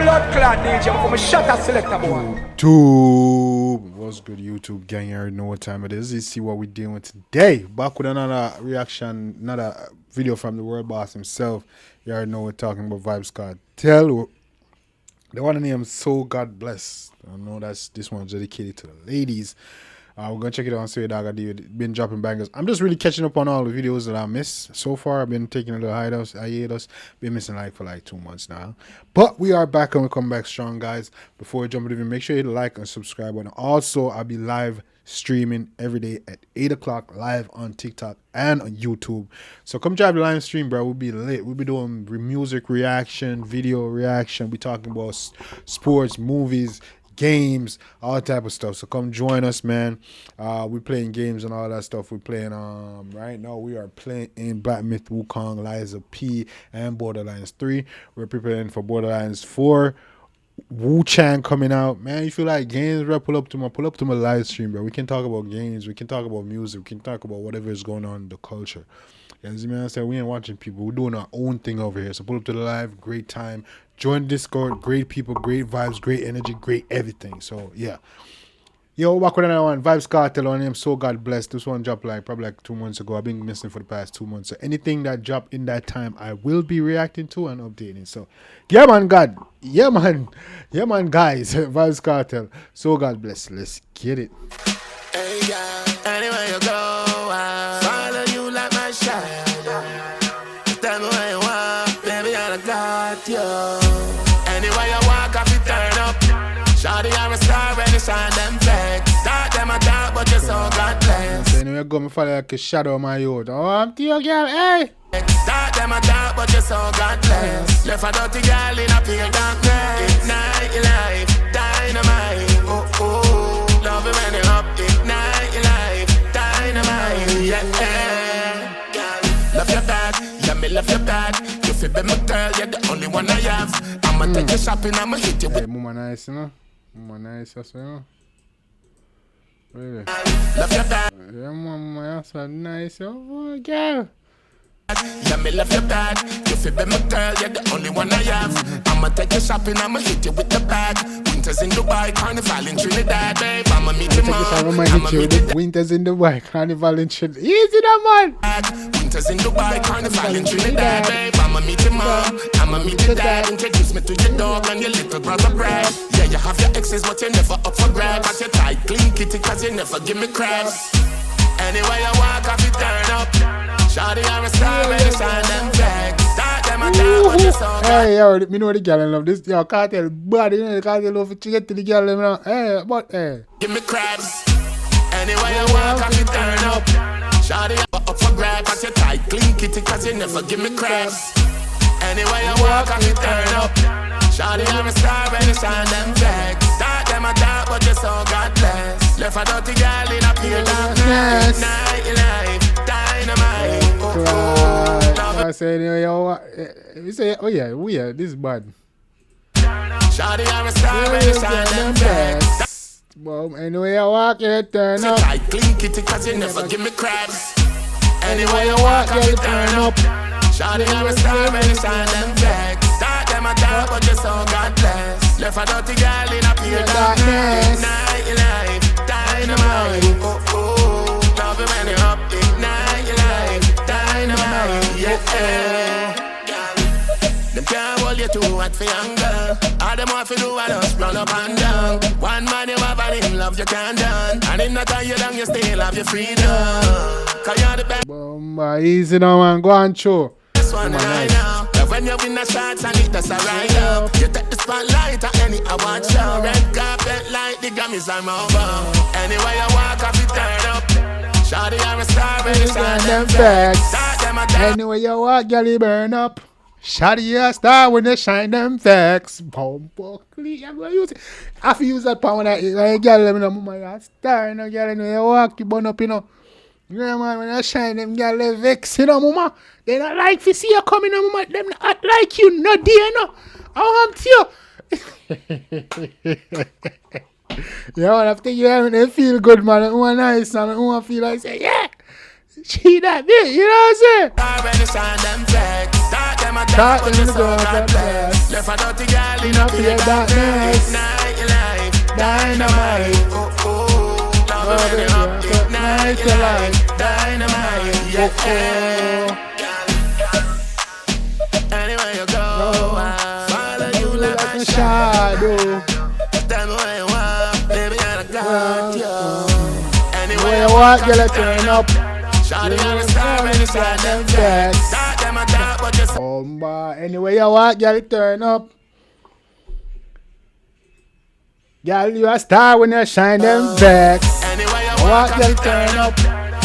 blood clot DJ from a shot at selector boy. YouTube, what's good YouTube gang? You already know what time it is. You see what we're dealing with today. Back with another reaction, another video from the world boss himself. You already know we're talking about Vybz Kartel. The one named So God Bless. I know that's this one's dedicated to the ladies. We're gonna check it out and see what I been dropping bangers. I'm just really catching up on all the videos that I missed so far. I've been taking a little hiatus. Been missing for 2 months now, but we are back and we come back strong, guys. Before we jump into the video, make sure you hit the like and subscribe button. Also, I'll be live streaming every day at 8 o'clock live on TikTok and on YouTube. So come drive the live stream, bro. We'll be lit. We'll be doing music reaction, video reaction. We talking about sports, movies, games, all type of stuff. So come join us, man. We're playing games and all that stuff. We're playing right now we are playing in Black Myth, Wukong, Liza P, and Borderlands 3. We're preparing for Borderlands 4. Wu Chang coming out, man. You feel like games, bro? Pull up to my live stream, bro. We can talk about games, we can talk about music, we can talk about whatever is going on in the culture. You see me? I said we ain't watching people. We're doing our own thing over here. So pull up to the live. Great time. Join Discord. Great people. Great vibes. Great energy. Great everything. So yeah. Yo, back with another one. Vybz Kartel on him. So God Bless. This one dropped probably 2 months ago. I've been missing for the past 2 months. So anything that dropped in that time, I will be reacting to and updating. So yeah, man, God. Yeah, man. Yeah, man, guys. Vybz Kartel. So God Bless. Let's get it. Hey, yeah. Anywhere you go, follow you like my shadow. Tell me where you want, baby, I got you. Anywhere you walk, I feel turn up. Shawty, I'm a star, ready, shine them flex. Start them a dark, but you're so God bless. So anyway, go me follow like a shadow of my youth. Oh, I'm to you, girl, hey. Start them a dark, but you're so God bless. Left a dirty girl in a pale darkness. Ignite your life, dynamite. Oh, oh, love it when you're up. Ignite your life, dynamite. Yeah, girl, love your bag, yeah, me love your bag. You feel be my girl, you're the only one I have. I'ma take you shopping, I'ma hit you with. Hey, mama nice, you know. Mama nice, that's you know. Really? Love your bag. Yeah, mama, that's so nice, oh, girl. Yeah, me love your bag. You feel be my girl, you're the only one I have. I'ma take you shopping, I'ma hit you with the bag. Winters in Dubai, carnival in Trinidad, babe. I'ma meet you, mom. I'ma hit you with winters in Dubai, carnival in Trinidad. Easy, that man. Winters in Dubai, carnival in Trinidad, babe. I'ma meet your mom, I'ma meet your dad. Introduce me to your dog and your little brother Brad. Yeah, you have your exes, but you're never up for grab. But you're tight, clean kitty, cause you never give me crabs. Anywhere you walk, I feel turn up. Shawty, I'm a star, ready, shine them flags. Start them a dark, but you're so hey, yo, me know the girl and love this. Yo, Kartel, body, you know, the Kartel love to get to the girl, you know. Hey, but, hey. Give me crabs. Anywhere you walk, I feel turn up. Shawty, I'm up for grab, but you're tight, clean kitty, cause you never give me crabs. Anywhere you walk, I feel turn up. Shawty, I'm a star, ready, shine them flags. Start them a dark, but you're so God bless. Left a dirty girl in a pale darkness. Night your life, dynamite. I said, yo, you say, oh yeah, this is bad. Shawty, I'm a star, ready, shine them flags. Well, anyway, I walk, you turn up. Tight, clean kitty, cause you never give me crabs. Anywhere you walk, I turn up. Shawty, I'm a star, ready, shine them flags. Start them a dark, but you're so God bless. Left a dirty girl in a pale darkness. Night your life, dynamite. Oh, oh, love it when you're up. Ignite your life, dynamite. Yeah, them can't hold you too hot for younger. All them want to do I just run up and down. One man you have and him love you can't done. And him not tie you down, you still have your freedom. Cause you're the best. Bomba, easy now, man, go on, show. One nice. Now when you win the shots and it does a ride up. You take the spotlight at any award show. Red carpet like the Grammys I'm over. Anywhere you walk, I feel turn up. Shawty, I'm a star, ready, shine them facts. Anywhere you walk, girl, you burn up. Shawty, you a star when they shine them facts. Bomba, I'm gonna use it. I have to use that power when I girl, let me know, mama, you're a star, you know, girl, anywhere you walk, you burn up, you know. Yeah, man, when I shine them, girl, they vex, you know, mama. They don't like to see you coming, you know, mama. Them not like you, no dear, no. I want you. Yeah, man, after you hear me, they feel good, man. I want nice, man. I want to feel like, say, yeah. She that big, you know what I'm saying? them a talk, but you so God bless. Left a dirty girl in a pure darkness. Night life, dynamite. Oh oh, love when you up it. Night life, dynamite. Yeah, anywhere you go, follow you like a shadow. Tell me where you are, baby, I got you. Anywhere you walk, girl, I turn up. Shawty on the star when you slide them jacks. Talk them a talk, but you Oh, boy. Anyway, you walk, girl, turn up. Girl, you a star when you shine them backs. anywhere you Walk, walk, girl, girl, turn up.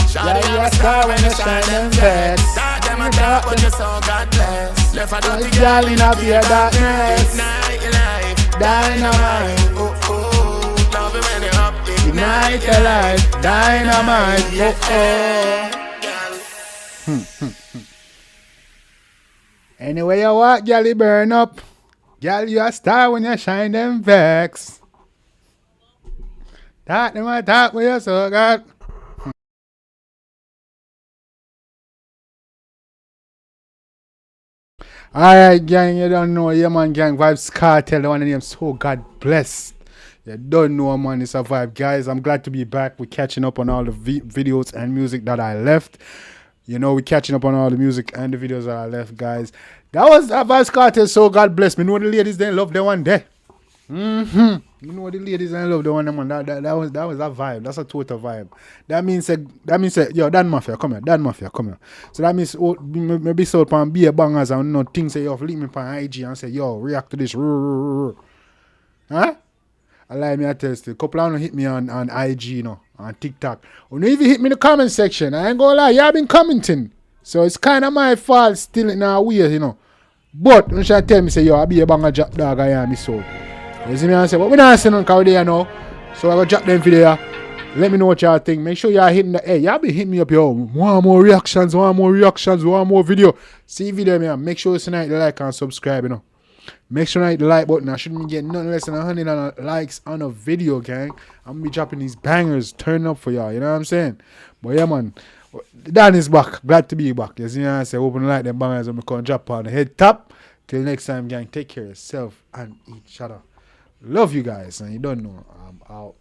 Shawty on the star when you shine them jacks. Talk them a talk, but you so God bless. Left a dirty Girl in a pure darkness. night life, Dynamite. oh oh, love it when you up it. Ignite your life. Dynamite. Oh, oh. Anyway, you walk, girl, you burn up. Girl, you a star when you shine them vex. Talk them a talk with you so God. Alright, gang, you don't know, yeah, man, gang. Vybz Kartel, the one of them, so God blessed. You don't know, man, it's a vibe. Guys, I'm glad to be back. We're catching up on all the videos and music that I left. You know, we're catching up on all the music and the videos that I left, guys. That was Vybz Kartel, so God bless me. You know the ladies, they love the one there. You know the ladies, they love the one, man. That was a vibe. That's a total vibe. That means, yo, Dan Mafia, come here. Dan Mafia, come here. So that means, maybe so upon be a bangers and no things say, yo, link me on IG and say, yo, react to this. Huh? Allow me to tell you, a couple of them hit me on IG, you know, on TikTok. When you even hit me in the comment section, I ain't gonna lie, y'all been commenting. So it's kind of my fault still in a way, you know. But when she tell me, say, yo, I be a banger drop dog, I am me so. You see me and say, but we not saying nothing because there now. So I go drop them video. Let me know what y'all think. Make sure y'all hitting the, hey, y'all be hitting me up, yo. One more reactions, one more video. See video, man. Make sure you tonight the like and subscribe, you know. Make sure you hit the like button. I shouldn't be getting nothing less than 100 likes on a video, gang. I'm gonna be dropping these bangers, turn up for y'all, you know what I'm saying? But yeah, man. Dan is back. Glad to be back. You see what I say? Open the like them bangers and we can drop on the head top. Till next time, gang. Take care of yourself and each other. Love you guys, and you don't know, I'm out.